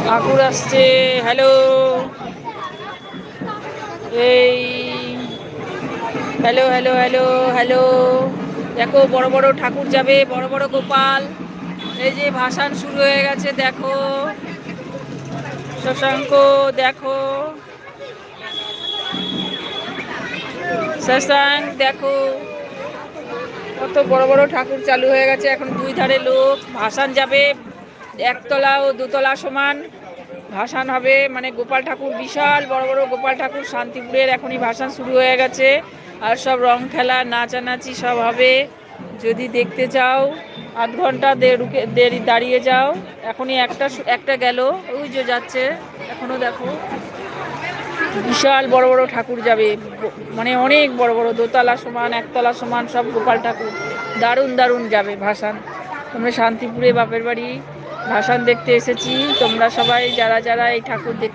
ঠাকুর আসছে। হ্যালো, এই hello hello hello hello. দেখো বড় বড় ঠাকুর যাবে, বড় বড় গোপাল। এই যে ভাসান শুরু হয়ে গেছে, দেখো শশাঙ্ক, দেখো শশাঙ্ক, দেখো কত বড় বড় ঠাকুর চালু হয়ে গেছে। এখন দুই ধারে লোক, ভাসান যাবে, একতলা ও দুতলা সমান ভাসান হবে। মানে গোপাল ঠাকুর, বিশাল বড় বড় গোপাল ঠাকুর শান্তিপুরের এখনই ভাসান শুরু হয়ে গেছে। আর সব রং খেলা, নাচানাচি সব হবে। যদি দেখতে চাও 8 ঘন্টা দেরি দাঁড়িয়ে যাও। এখনই একটা গেল, ওই যে যাচ্ছে এখনো, দেখো বিশাল বড় বড় ঠাকুর যাবে। মানে অনেক বড় বড়, দোতলা সমান একতলা সমান সব গোপাল ঠাকুর। দারুণ দারুণ যাবে ভাসান। তোমরা শান্তিপুরে বাপের বাড়ি ভাসান দেখতে এসেছি। তোমরা সবাই যারা যারা এই ঠাকুর দেখতে